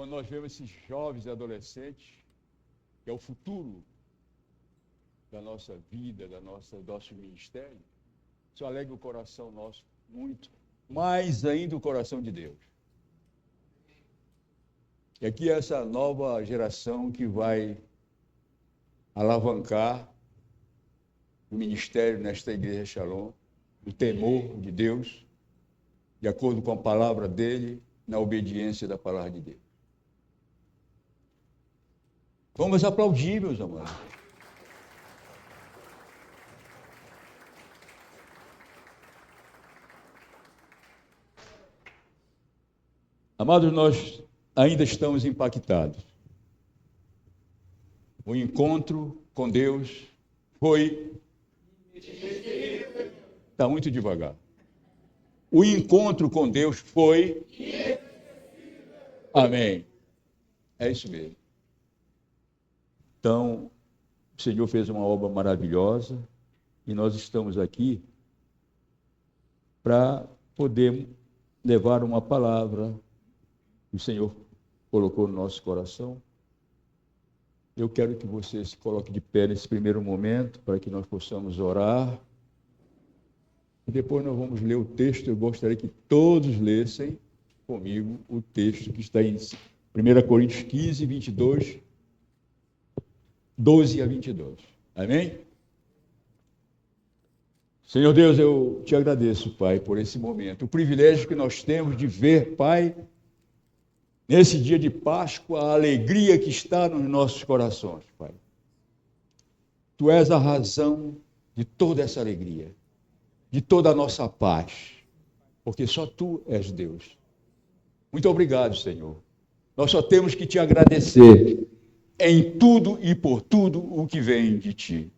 quando nós vemos esses jovens e adolescentes, que é o futuro da nossa vida, do nosso ministério, isso alegra o coração nosso muito, mais ainda o coração de Deus. E aqui é essa nova geração que vai alavancar o ministério nesta igreja Shalom, o temor de Deus, de acordo com a palavra dele, na obediência da palavra de Deus. Vamos aplaudir, meus amados. Amados, nós ainda estamos impactados. O encontro com Deus foi... Está muito devagar. O encontro com Deus foi... Amém. É isso mesmo. Então, o Senhor fez uma obra maravilhosa e nós estamos aqui para poder levar uma palavra que o Senhor colocou no nosso coração. Eu quero que você se coloque de pé nesse primeiro momento para que nós possamos orar. E depois nós vamos ler o texto. Eu gostaria que todos lessem comigo o texto que está em 1 Coríntios 15, 22, 12 a 22. Amém? Senhor Deus, eu te agradeço, Pai, por esse momento. O privilégio que nós temos de ver, Pai, nesse dia de Páscoa, a alegria que está nos nossos corações, Pai. Tu és a razão de toda essa alegria, de toda a nossa paz, porque só Tu és Deus. Muito obrigado, Senhor. Nós só temos que Te agradecer em tudo e por tudo o que vem de Ti.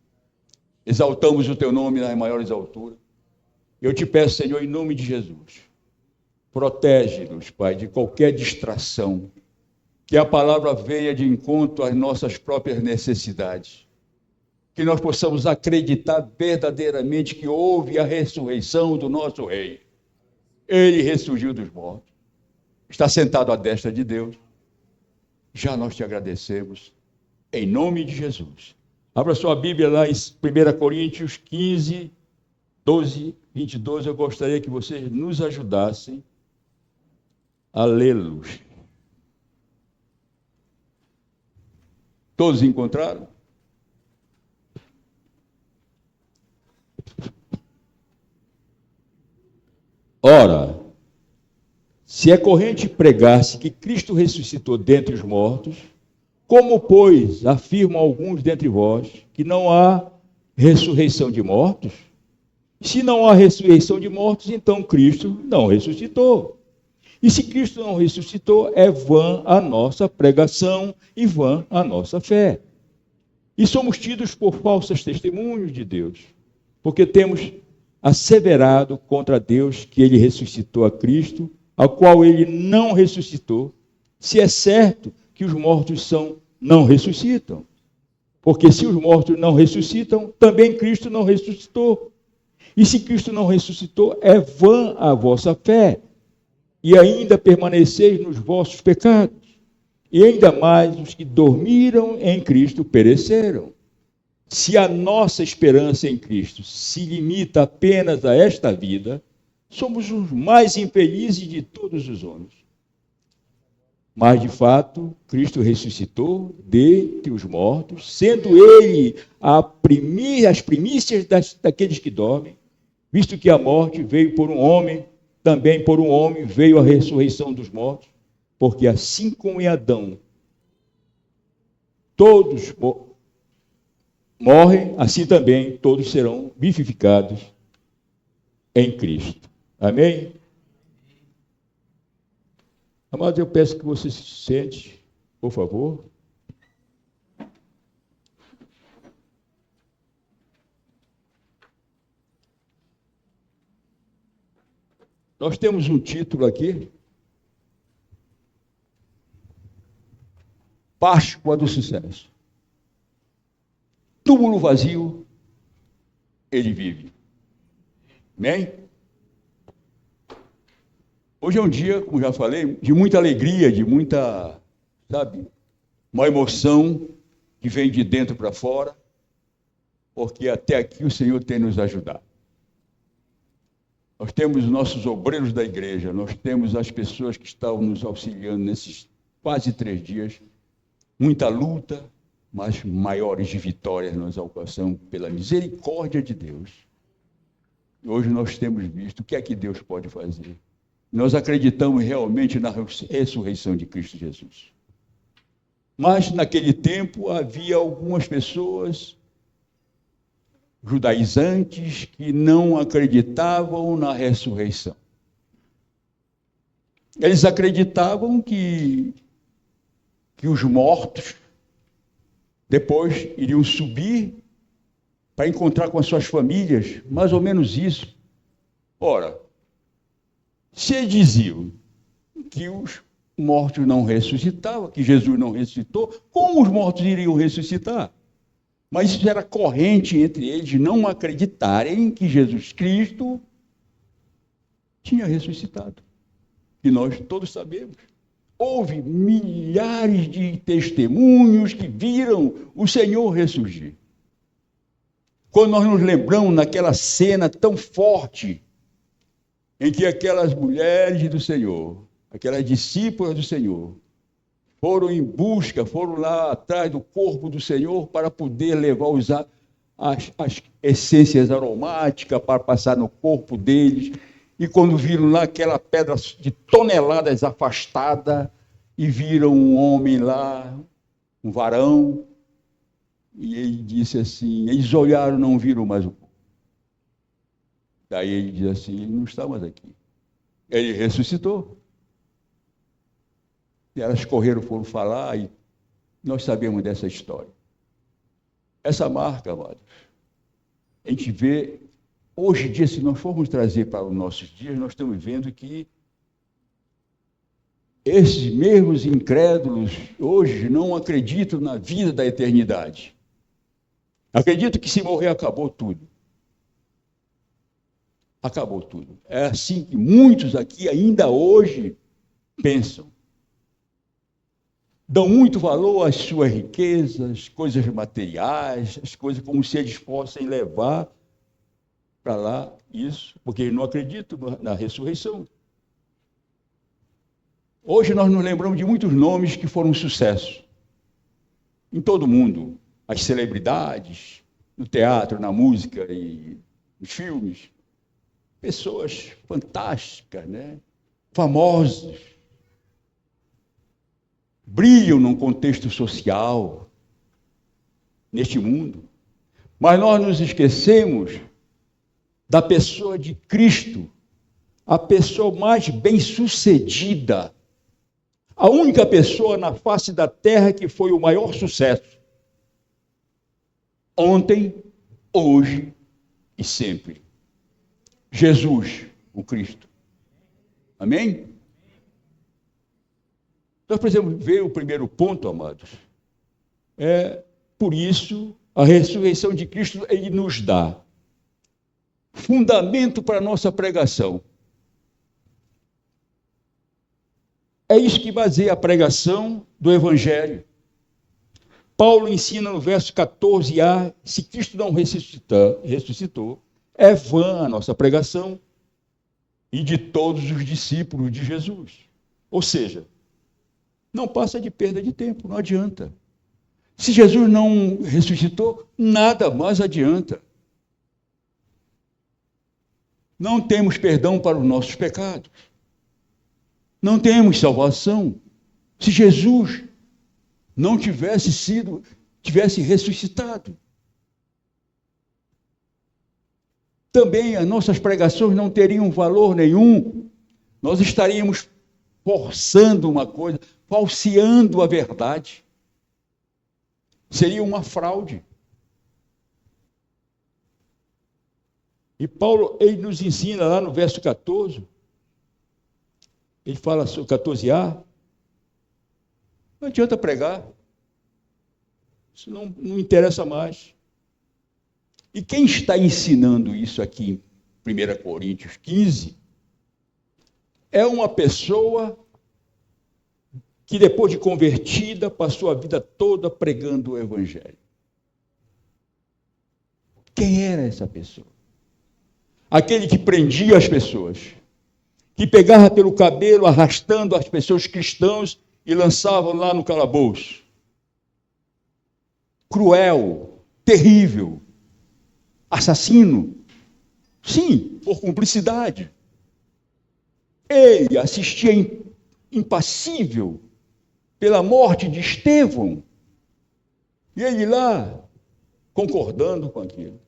Exaltamos o Teu nome nas maiores alturas. Eu Te peço, Senhor, em nome de Jesus, protege-nos, Pai, de qualquer distração, que a palavra venha de encontro às nossas próprias necessidades, que nós possamos acreditar verdadeiramente que houve a ressurreição do nosso Rei. Ele ressurgiu dos mortos, está sentado à destra de Deus. Já nós Te agradecemos, em nome de Jesus. Abra sua Bíblia lá em 1 Coríntios 15, 12, 22. Eu gostaria que vocês nos ajudassem a lê-los. Todos encontraram? Ora, se é corrente pregar-se que Cristo ressuscitou dentre os mortos, como, pois, afirmam alguns dentre vós que não há ressurreição de mortos? Se não há ressurreição de mortos, então Cristo não ressuscitou. E se Cristo não ressuscitou, é vã a nossa pregação e vã a nossa fé. E somos tidos por falsas testemunhos de Deus, porque temos asseverado contra Deus que Ele ressuscitou a Cristo, ao qual Ele não ressuscitou, se é certo que os mortos não ressuscitam. Porque se os mortos não ressuscitam, também Cristo não ressuscitou. E se Cristo não ressuscitou, é vã a vossa fé, e ainda permaneceis nos vossos pecados. E ainda mais os que dormiram em Cristo pereceram. Se a nossa esperança em Cristo se limita apenas a esta vida, somos os mais infelizes de todos os homens. Mas, de fato, Cristo ressuscitou dentre os mortos, sendo Ele as primícias daqueles que dormem, visto que a morte veio por um homem, também por um homem veio a ressurreição dos mortos, porque assim como em Adão todos morrem, assim também todos serão vivificados em Cristo. Amém? Amados, eu peço que você se sente, por favor. Nós temos um título aqui: Páscoa do Sucesso. Túmulo vazio, Ele vive. Amém? Hoje é um dia, como já falei, de muita alegria, de muita sabe, uma emoção que vem de dentro para fora, porque até aqui o Senhor tem nos ajudado. Nós temos os nossos obreiros da igreja, nós temos as pessoas que estão nos auxiliando nesses quase 3 dias, muita luta, mas maiores vitórias nós alcançamos pela misericórdia de Deus. E hoje nós temos visto o que é que Deus pode fazer. Nós acreditamos realmente na ressurreição de Cristo Jesus. Mas naquele tempo havia algumas pessoas judaizantes que não acreditavam na ressurreição. Eles acreditavam que os mortos depois iriam subir para encontrar com as suas famílias, mais ou menos isso. Ora, se eles diziam que os mortos não ressuscitavam, que Jesus não ressuscitou, como os mortos iriam ressuscitar? Mas isso era corrente entre eles não acreditarem que Jesus Cristo tinha ressuscitado. E nós todos sabemos. Houve milhares de testemunhos que viram o Senhor ressurgir. Quando nós nos lembramos naquela cena tão forte, em que aquelas mulheres do Senhor, aquelas discípulas do Senhor, foram em busca, foram lá atrás do corpo do Senhor para poder levar as essências aromáticas para passar no corpo deles. E quando viram lá aquela pedra de toneladas afastada, e viram um homem lá, um varão, e ele disse assim, eles olharam, não viram mais o corpo. Daí ele diz assim, ele não está mais aqui. Ele ressuscitou. E elas correram, foram falar, e nós sabemos dessa história. Essa marca, amados, a gente vê, hoje em dia, se nós formos trazer para os nossos dias, nós estamos vendo que esses mesmos incrédulos, hoje, não acreditam na vida da eternidade. Acreditam que se morrer, acabou tudo. Acabou tudo. É assim que muitos aqui, ainda hoje, pensam. Dão muito valor às suas riquezas, coisas materiais, as coisas como se eles fossem levar para lá isso, porque eles não acreditam na ressurreição. Hoje nós nos lembramos de muitos nomes que foram um sucesso em todo o mundo. As celebridades, no teatro, na música e nos filmes. Pessoas fantásticas, né? Famosos. Brilham num contexto social, neste mundo. Mas nós nos esquecemos da pessoa de Cristo, a pessoa mais bem-sucedida, a única pessoa na face da terra que foi o maior sucesso. Ontem, hoje e sempre. Jesus, o Cristo. Amém? Nós precisamos ver o primeiro ponto, amados. Por isso, a ressurreição de Cristo, ele nos dá fundamento para a nossa pregação. É isso que baseia a pregação do Evangelho. Paulo ensina no verso 14a, se Cristo não ressuscitou, é vã a nossa pregação e de todos os discípulos de Jesus. Ou seja, não passa de perda de tempo, não adianta. Se Jesus não ressuscitou, nada mais adianta. Não temos perdão para os nossos pecados. Não temos salvação. Se Jesus não tivesse ressuscitado. Também as nossas pregações não teriam valor nenhum. Nós estaríamos forçando uma coisa, falseando a verdade. Seria uma fraude. E Paulo, ele nos ensina lá no verso 14, ele fala sobre 14a, não adianta pregar, isso não interessa mais. E quem está ensinando isso aqui em 1 Coríntios 15 é uma pessoa que depois de convertida, passou a vida toda pregando o Evangelho. Quem era essa pessoa? Aquele que prendia as pessoas, que pegava pelo cabelo, arrastando as pessoas cristãs e lançavam lá no calabouço. Cruel, terrível, assassino. Sim, por cumplicidade. Ele assistia impassível pela morte de Estevão. E ele lá, concordando com aquilo.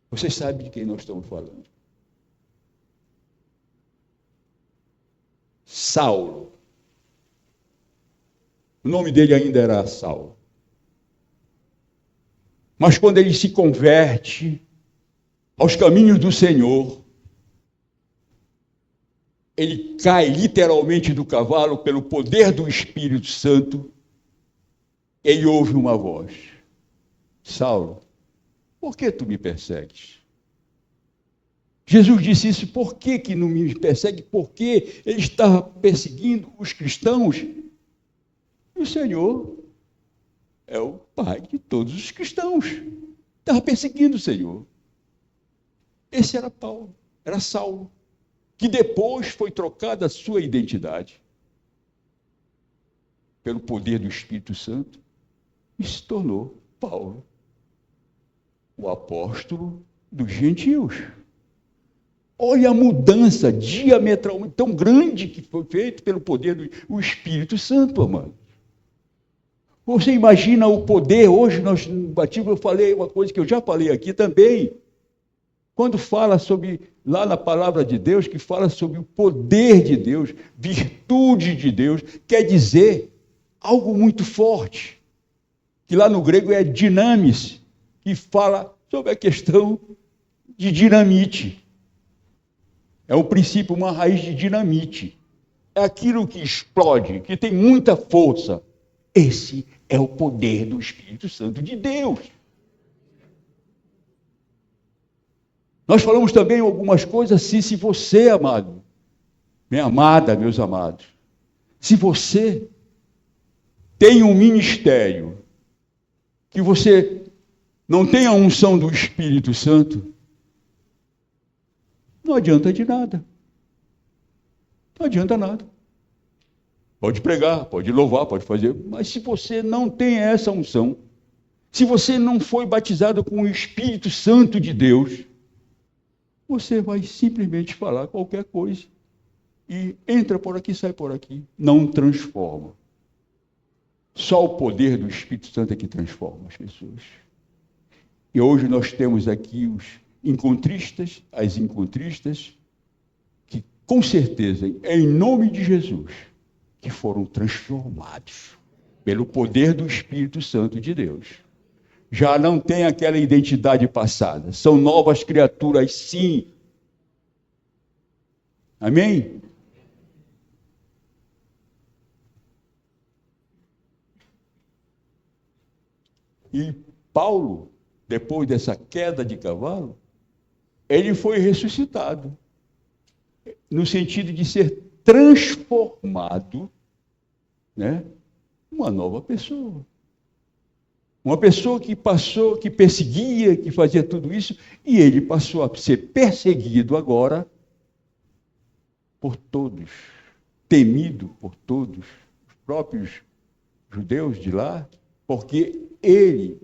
Vocês sabem de quem nós estamos falando. Saulo. O nome dele ainda era Saulo. Mas quando ele se converte aos caminhos do Senhor, ele cai literalmente do cavalo pelo poder do Espírito Santo. Ele ouve uma voz: Saulo, por que tu me persegues? Jesus disse isso: por que não me persegue? Porque ele estava perseguindo os cristãos. E o Senhor é o Pai de todos os cristãos. Estava perseguindo o Senhor. Esse era Paulo, era Saulo, que depois foi trocada a sua identidade pelo poder do Espírito Santo e se tornou Paulo, o apóstolo dos gentios. Olha a mudança diametralmente tão grande que foi feita pelo poder do Espírito Santo, amado. Você imagina o poder, hoje nós no batismo eu falei uma coisa que eu já falei aqui também. Quando fala sobre, lá na palavra de Deus, que fala sobre o poder de Deus, virtude de Deus, quer dizer algo muito forte, que lá no grego é dinamis, que fala sobre a questão de dinamite. É um princípio, uma raiz de dinamite. É aquilo que explode, que tem muita força. Esse é o poder do Espírito Santo de Deus. Nós falamos também algumas coisas assim, se você, amado, minha amada, meus amados, se você tem um ministério que você não tem a unção do Espírito Santo, não adianta de nada. Não adianta nada. Pode pregar, pode louvar, pode fazer, mas se você não tem essa unção, se você não foi batizado com o Espírito Santo de Deus, você vai simplesmente falar qualquer coisa e entra por aqui, sai por aqui. Não transforma. Só o poder do Espírito Santo é que transforma as pessoas. E hoje nós temos aqui os encontristas, as encontristas, que com certeza, em nome de Jesus, que foram transformados pelo poder do Espírito Santo de Deus. Já não tem aquela identidade passada. São novas criaturas, sim. Amém? E Paulo, depois dessa queda de cavalo, ele foi ressuscitado, no sentido de ser transformado, né? Uma nova pessoa. Uma pessoa que passou, que perseguia, que fazia tudo isso, e ele passou a ser perseguido agora por todos, temido por todos, os próprios judeus de lá, porque ele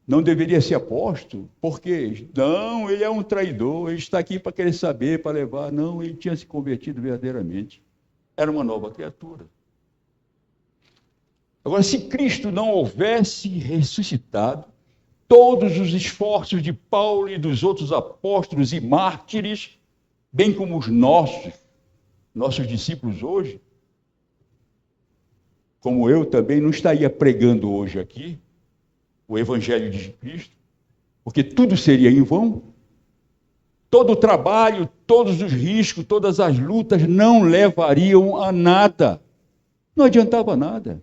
não deveria ser apóstolo, porque não, ele é um traidor, ele está aqui para querer saber, para levar. Não, ele tinha se convertido verdadeiramente. Era uma nova criatura. Agora, se Cristo não houvesse ressuscitado, todos os esforços de Paulo e dos outros apóstolos e mártires, bem como os nossos discípulos hoje, como eu também não estaria pregando hoje aqui o Evangelho de Cristo, porque tudo seria em vão. Todo o trabalho, todos os riscos, todas as lutas não levariam a nada. Não adiantava nada.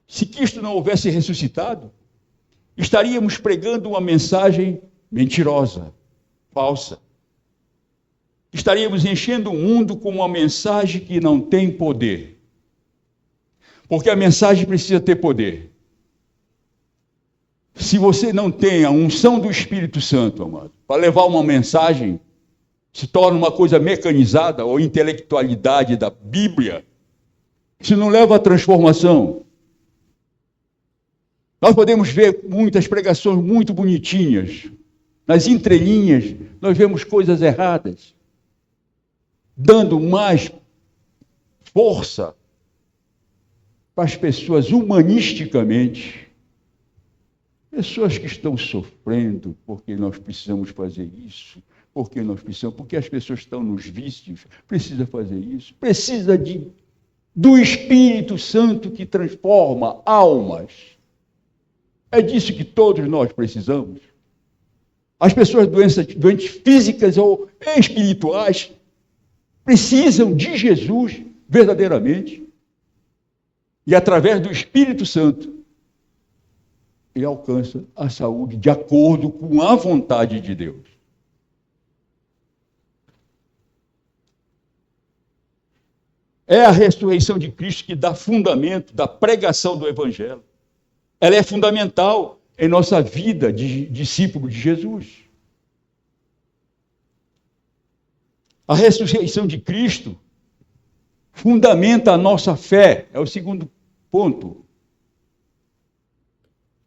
Se Cristo não houvesse ressuscitado, estaríamos pregando uma mensagem mentirosa, falsa. estaríamos enchendo o mundo com uma mensagem que não tem poder. Porque a mensagem precisa ter poder. Se você não tem a unção do Espírito Santo, amado, para levar uma mensagem, se torna uma coisa mecanizada ou intelectualidade da Bíblia, isso não leva à transformação. Nós podemos ver muitas pregações muito bonitinhas. Nas entrelinhas, nós vemos coisas erradas, dando mais força para as pessoas humanisticamente. Pessoas que estão sofrendo porque nós precisamos fazer isso, porque as pessoas estão nos vícios, precisa fazer isso, precisa do Espírito Santo que transforma almas. É disso que todos nós precisamos. As pessoas doentes físicas ou espirituais precisam de Jesus verdadeiramente. E através do Espírito Santo, ele alcança a saúde de acordo com a vontade de Deus. É a ressurreição de Cristo que dá fundamento da pregação do Evangelho. Ela é fundamental em nossa vida de discípulo de Jesus. A ressurreição de Cristo fundamenta a nossa fé, é o segundo ponto.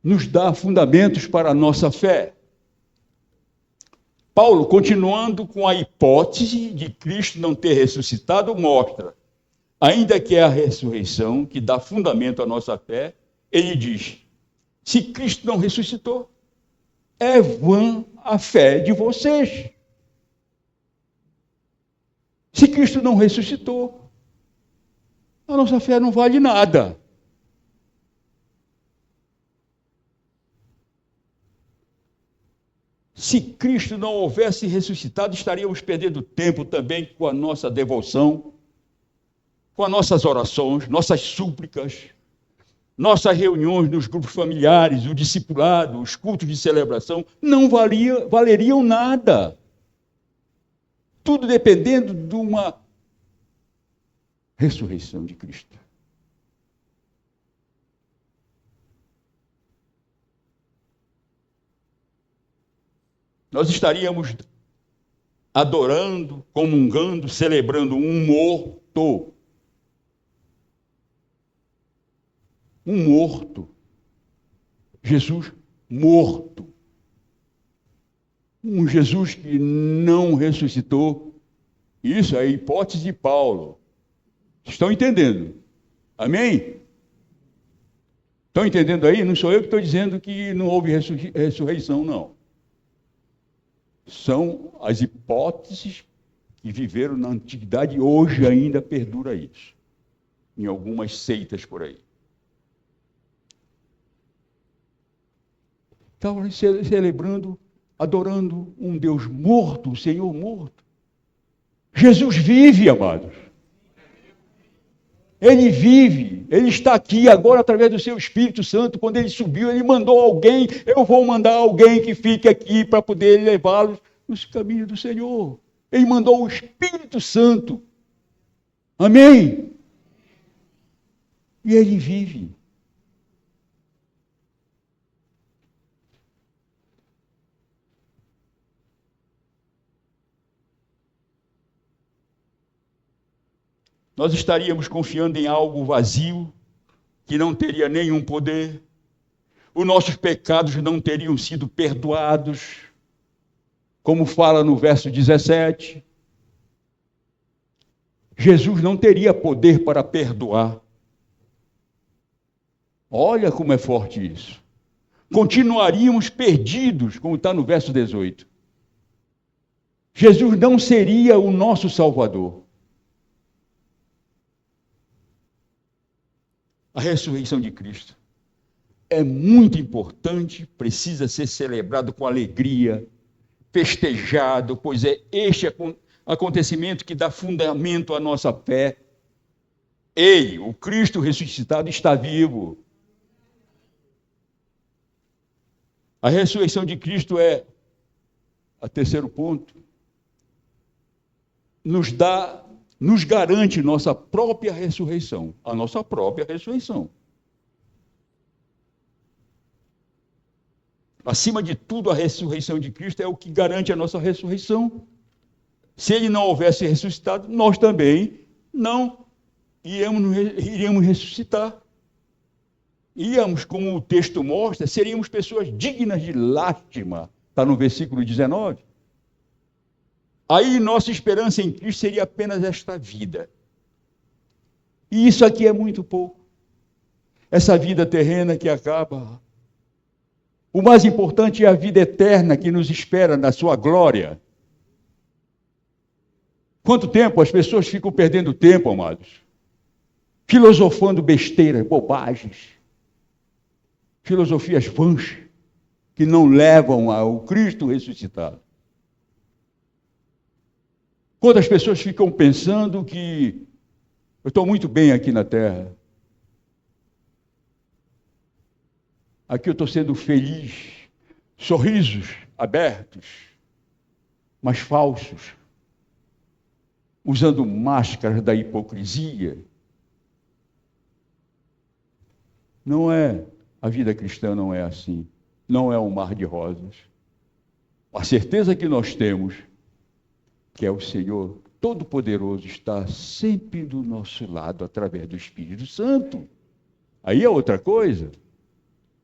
Nos dá fundamentos para a nossa fé. Paulo, continuando com a hipótese de Cristo não ter ressuscitado, mostra, ainda que é a ressurreição que dá fundamento à nossa fé, ele diz, se Cristo não ressuscitou, é vã a fé de vocês. Se Cristo não ressuscitou, a nossa fé não vale nada. Se Cristo não houvesse ressuscitado, estaríamos perdendo tempo também com a nossa devoção, com as nossas orações, nossas súplicas, nossas reuniões nos grupos familiares, o discipulado, os cultos de celebração, não valeriam nada. Tudo dependendo de uma ressurreição de Cristo. Nós estaríamos adorando, comungando, celebrando um morto. Um morto. Jesus morto. Um Jesus que não ressuscitou. Isso é a hipótese de Paulo. Estão entendendo? Amém? Estão entendendo aí? Não sou eu que estou dizendo que não houve ressurreição, não. São as hipóteses que viveram na antiguidade e hoje ainda perdura isso. Em algumas seitas por aí. Estavam celebrando, adorando um Deus morto, um Senhor morto. Jesus vive, amados. Ele vive, ele está aqui agora através do seu Espírito Santo. Quando ele subiu, ele mandou alguém, eu vou mandar alguém que fique aqui para poder levá-los nos caminhos do Senhor. Ele mandou o Espírito Santo. Amém? E ele vive. Nós estaríamos confiando em algo vazio, que não teria nenhum poder. Os nossos pecados não teriam sido perdoados, como fala no verso 17. Jesus não teria poder para perdoar. Olha como é forte isso. Continuaríamos perdidos, como está no verso 18. Jesus não seria o nosso Salvador. A ressurreição de Cristo é muito importante, precisa ser celebrado com alegria, festejado, pois é este acontecimento que dá fundamento à nossa fé. Ele, o Cristo ressuscitado, está vivo. A ressurreição de Cristo é, a terceiro ponto, nos garante nossa própria ressurreição, a nossa própria ressurreição. Acima de tudo, a ressurreição de Cristo é o que garante a nossa ressurreição. Se ele não houvesse ressuscitado, nós também não iríamos ressuscitar. Íamos, como o texto mostra, seríamos pessoas dignas de lástima. Está no versículo 19. Aí nossa esperança em Cristo seria apenas esta vida. E isso aqui é muito pouco. Essa vida terrena que acaba. O mais importante é a vida eterna que nos espera na sua glória. Quanto tempo as pessoas ficam perdendo tempo, amados? Filosofando besteiras, bobagens. Filosofias vãs que não levam ao Cristo ressuscitado. Quantas pessoas ficam pensando que eu estou muito bem aqui na terra. Aqui eu estou sendo feliz, sorrisos abertos, mas falsos, usando máscaras da hipocrisia. Não é, a vida cristã não é assim, não é um mar de rosas. A certeza que nós temos, que é o Senhor Todo-Poderoso, está sempre do nosso lado através do Espírito Santo. Aí é outra coisa.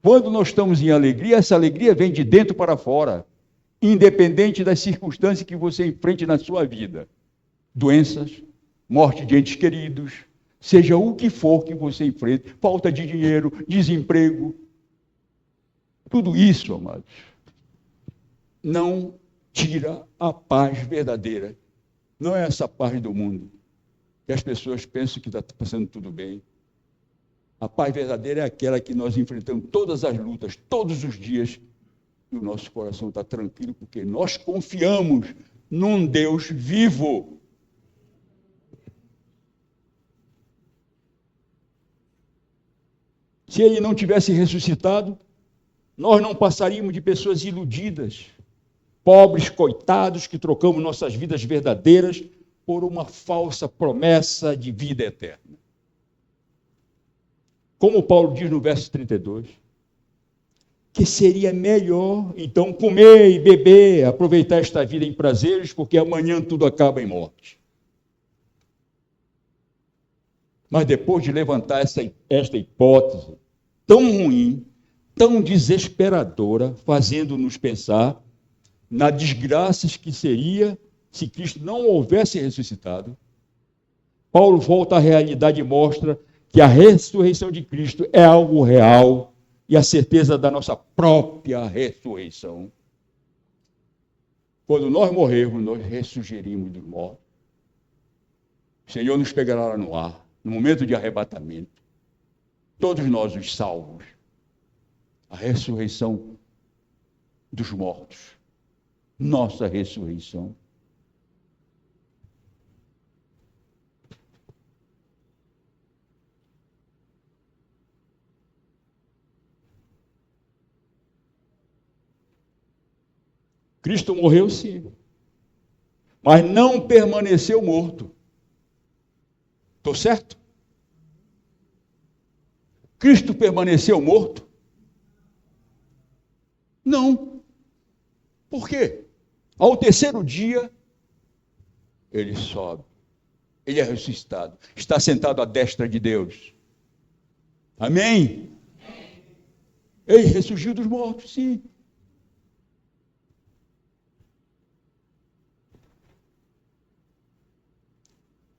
Quando nós estamos em alegria, essa alegria vem de dentro para fora, independente das circunstâncias que você enfrente na sua vida. Doenças, morte de entes queridos, seja o que for que você enfrente, falta de dinheiro, desemprego. Tudo isso, amados, não tira a paz verdadeira. Não é essa paz do mundo, que as pessoas pensam que está passando tudo bem. A paz verdadeira é aquela que nós enfrentamos todas as lutas, todos os dias, e o nosso coração está tranquilo, porque nós confiamos num Deus vivo. Se ele não tivesse ressuscitado, nós não passaríamos de pessoas iludidas, pobres, coitados, que trocamos nossas vidas verdadeiras por uma falsa promessa de vida eterna. Como Paulo diz no verso 32, que seria melhor, então, comer e beber, aproveitar esta vida em prazeres, porque amanhã tudo acaba em morte. Mas depois de levantar esta hipótese tão ruim, tão desesperadora, fazendo-nos pensar na desgraça que seria se Cristo não houvesse ressuscitado, Paulo volta à realidade e mostra que a ressurreição de Cristo é algo real e a certeza da nossa própria ressurreição. Quando nós morrermos, nós ressurgiremos dos mortos. O Senhor nos pegará lá no ar, no momento de arrebatamento. Todos nós, os salvos. A ressurreição dos mortos. Nossa ressurreição. Cristo morreu, sim, mas não permaneceu morto. Estou certo? Cristo permaneceu morto? Não. Por quê? Ao terceiro dia, ele sobe. Ele é ressuscitado. Está sentado à destra de Deus. Amém? Ele ressurgiu dos mortos, sim.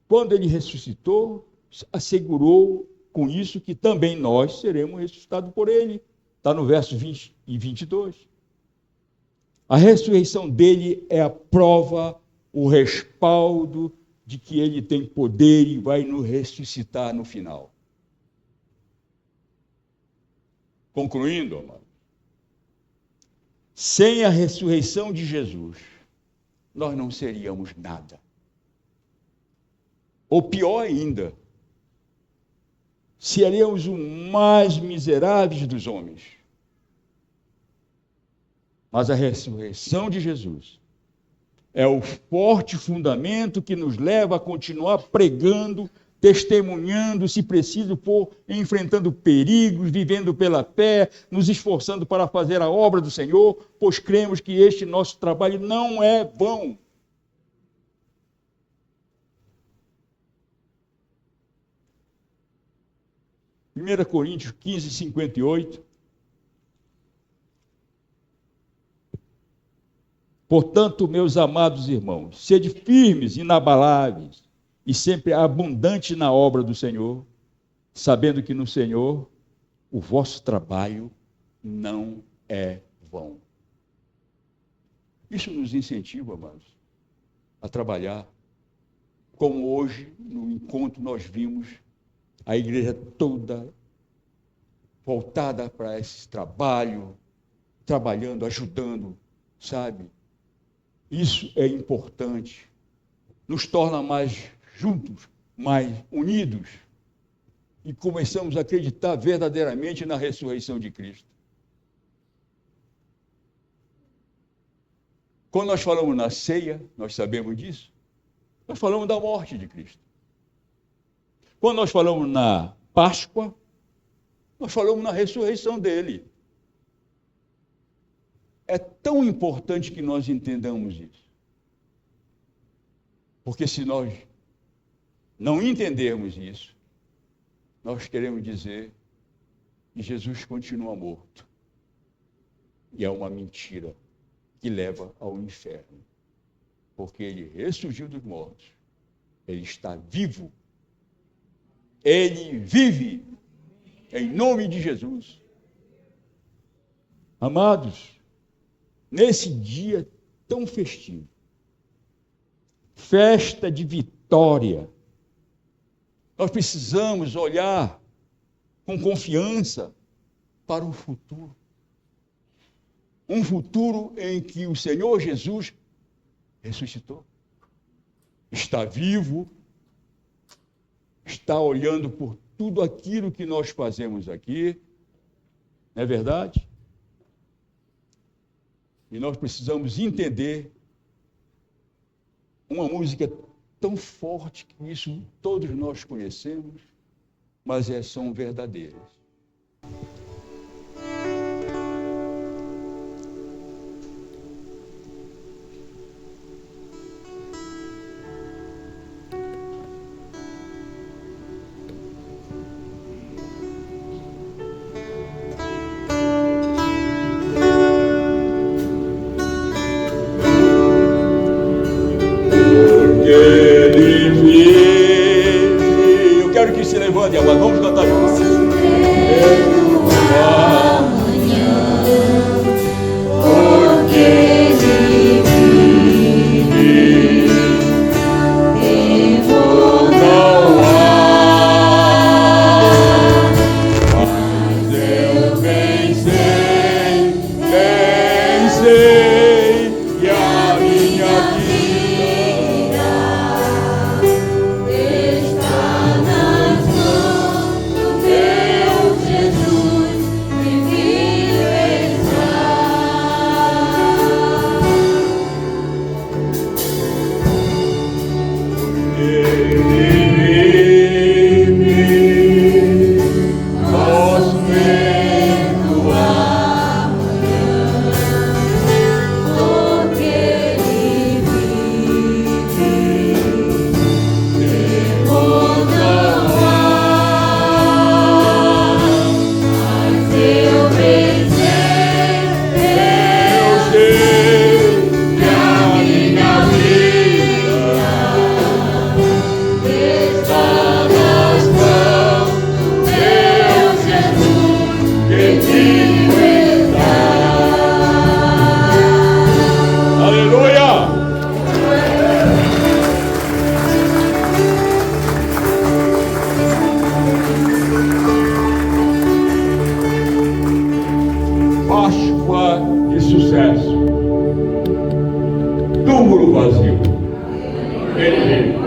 Quando ele ressuscitou, assegurou com isso que também nós seremos ressuscitados por ele. Está no verso 20 e 22. A ressurreição dele é a prova, o respaldo de que ele tem poder e vai nos ressuscitar no final. Concluindo, amado, sem a ressurreição de Jesus, nós não seríamos nada. Ou pior ainda, seríamos os mais miseráveis dos homens. Mas a ressurreição de Jesus É o forte fundamento que nos leva a continuar pregando, testemunhando, se preciso for, enfrentando perigos, vivendo pela fé, nos esforçando para fazer a obra do Senhor, pois cremos que este nosso trabalho não é vão. Primeira Coríntios 15, 58. Portanto, meus amados irmãos, sede firmes, inabaláveis e sempre abundantes na obra do Senhor, sabendo que no Senhor o vosso trabalho não é vão. Isso nos incentiva, amados, a trabalhar. Como hoje, no encontro, nós vimos a igreja toda voltada para esse trabalho, trabalhando, ajudando, sabe? Isso é importante, nos torna mais juntos, mais unidos, e começamos a acreditar verdadeiramente na ressurreição de Cristo. Quando nós falamos na ceia, nós sabemos disso, nós falamos da morte de Cristo. Quando nós falamos na Páscoa, nós falamos na ressurreição dele. É tão importante que nós entendamos isso. Porque se nós não entendermos isso, nós queremos dizer que Jesus continua morto. E é uma mentira que leva ao inferno. Porque ele ressurgiu dos mortos. Ele está vivo. Ele vive em nome de Jesus. Amados, nesse dia tão festivo, festa de vitória, nós precisamos olhar com confiança para o futuro. Um futuro em que o Senhor Jesus ressuscitou, está vivo, está olhando por tudo aquilo que nós fazemos aqui, não é verdade? E nós precisamos entender uma música tão forte que isso todos nós conhecemos, mas são verdadeiras. Vamos cantar juntos. Túmulo vazio. Ele